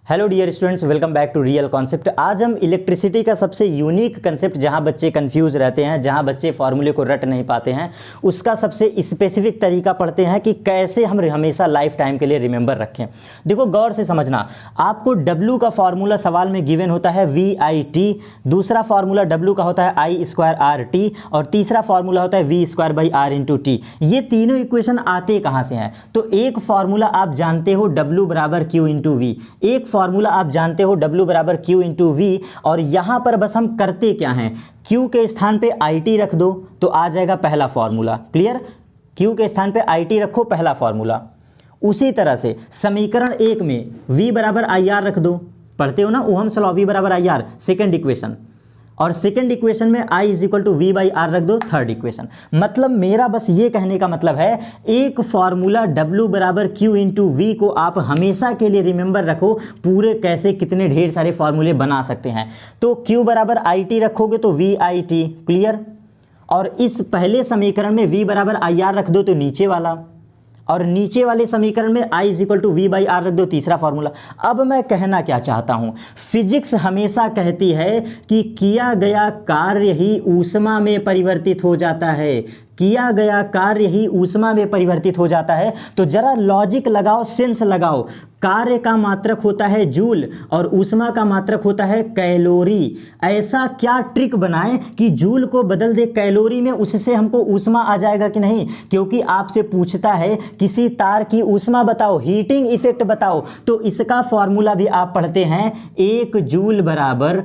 Hello dear students, welcome back to real concept. आज हम electricity का सबसे यूनिक कंसेप्ट, जहां बच्चे कंफ्यूज रहते हैं, जहां बच्चे फॉर्मूले को रट नहीं पाते हैं, उसका सबसे स्पेसिफिक तरीका पढ़ते हैं कि कैसे हम हमेशा लाइफ टाइम के लिए रिमेंबर रखें। देखो गौर से समझना, आपको W का फॉर्मूला सवाल में गिवन होता है VIT, दूसरा फॉर्मूला W का होता है I²RT और तीसरा फॉर्मूला होता है V²/R×T। ये तीनों इक्वेशन आते कहाँ से हैं? तो एक फॉर्मूला आप जानते हो W = Q×V, एक फॉर्मूला आप जानते हो W = Q×V, और यहां पर बस हम करते क्या हैं, Q के स्थान पे IT रख दो तो आ जाएगा पहला फॉर्मूला। क्लियर? Q के स्थान पे IT रखो, पहला फॉर्मूला। उसी तरह से समीकरण 1 में V = IR रख दो, पढ़ते हो ना Ohm's law, V = IR, second equation, और सेकेंड इक्वेशन में I = V/R रख दो, थर्ड इक्वेशन। मतलब मेरा बस ये कहने का मतलब है, एक फॉर्मूला W = Q×V को आप हमेशा के लिए रिमेंबर रखो। पूरे कैसे कितने ढेर सारे फॉर्मूले बना सकते हैं। तो Q = IT रखोगे तो VIT, क्लियर। और इस पहले समीकरण में V = IR रख दो तो नीचे वाला, और नीचे वाले समीकरण में I = V/R रख दो, तीसरा फॉर्मूला। अब मैं कहना क्या चाहता हूं, फिजिक्स हमेशा कहती है कि किया गया कार्य ही ऊष्मा में परिवर्तित हो जाता है, किया गया कार्य ही ऊष्मा में परिवर्तित हो जाता है। तो जरा लॉजिक लगाओ, सेंस लगाओ। कार्य का मात्रक होता है जूल और ऊष्मा का मात्रक होता है कैलोरी। ऐसा क्या ट्रिक बनाएं कि जूल को बदल दे कैलोरी में, उससे हमको ऊष्मा आ जाएगा कि नहीं? क्योंकि आपसे पूछता है किसी तार की ऊष्मा बताओ, हीटिंग इफेक्ट बताओ, तो इसका फॉर्मूला भी आप पढ़ते हैं, 1 जूल बराबर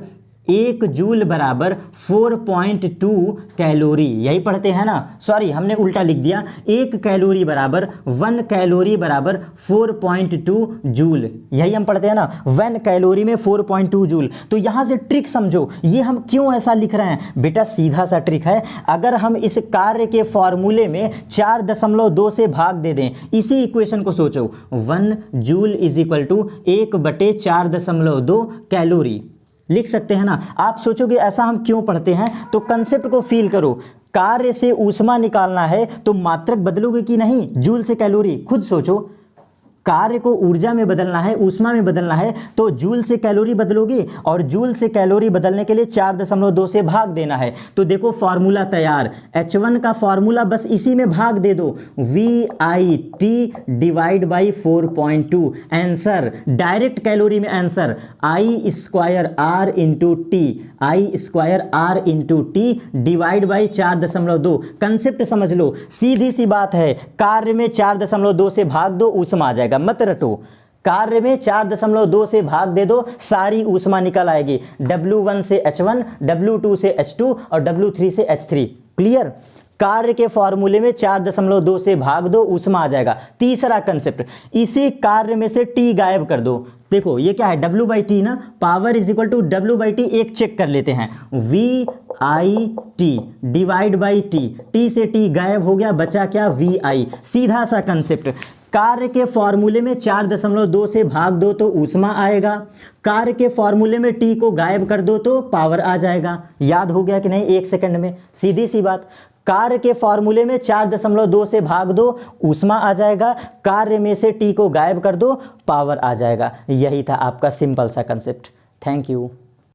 4.2 कैलोरी, यही पढ़ते हैं ना। सॉरी, हमने उल्टा लिख दिया, 1 कैलोरी बराबर 1 कैलोरी बराबर 4.2 जूल, यही हम पढ़ते हैं ना। 1 कैलोरी में 4.2 जूल। तो यहां से ट्रिक समझो, ये हम क्यों ऐसा लिख रहे हैं बेटा, सीधा सा ट्रिक है। अगर हम इस कार्य के फॉर्मूले में 4.2 से भाग दे दें, इसी इक्वेशन को सोचो, 1 जूल = 1/4.2 कैलोरी, लिख सकते हैं ना। आप सोचोगे ऐसा हम क्यों पढ़ते हैं, तो कंसेप्ट को फील करो। कार्य से ऊष्मा निकालना है तो मात्रक बदलोगे कि नहीं, जूल से कैलोरी, खुद सोचो। कार्य को ऊर्जा में बदलना है, ऊष्मा में बदलना है, तो जूल से कैलोरी बदलोगे, और जूल से कैलोरी बदलने के लिए 4.2 से भाग देना है। तो देखो फॉर्मूला तैयार, H1 का फॉर्मूला बस इसी में भाग दे दो, VIT / 4.2। आंसर डायरेक्ट कैलोरी में answer I²R×T divide by 4.2। Concept समझ लो, सीधी सी बात है। कार्य में 4.2 से भाग दो, ऊष्मा आ जाएगा, मत रटो। कार्य में 4.2 से भाग दे दो, सारी ऊष्मा निकल आएगी। W1 से H1, W2 से H2 और W3 से H3, क्लियर। कार्य के फॉर्मूले में 4.2 से भाग दो, ऊष्मा आ जाएगा। तीसरा कंसेप्ट, इसी कार्य में से T गायब कर दो। देखो ये क्या है, W/T ना, पावर = W/T। एक चेक कर लेते हैं, VIT डिवाइड बाई T से T गायब हो गया, बचा क्या, VI। सीधा सा कंसेप्ट, कार्य के फॉर्मूले में 4.2 से भाग दो तो ऊष्मा आएगा, कार्य के फॉर्मूले में T को गायब कर दो तो पावर आ जाएगा। याद हो गया कि नहीं, 1 सेकंड में, सीधी सी बात। कार्य के फॉर्मूले में 4.2 से भाग दो, ऊष्मा आ जाएगा, कार्य में से T को गायब कर दो, पावर आ जाएगा। यही था आपका सिंपल सा कंसेप्ट। Thank you.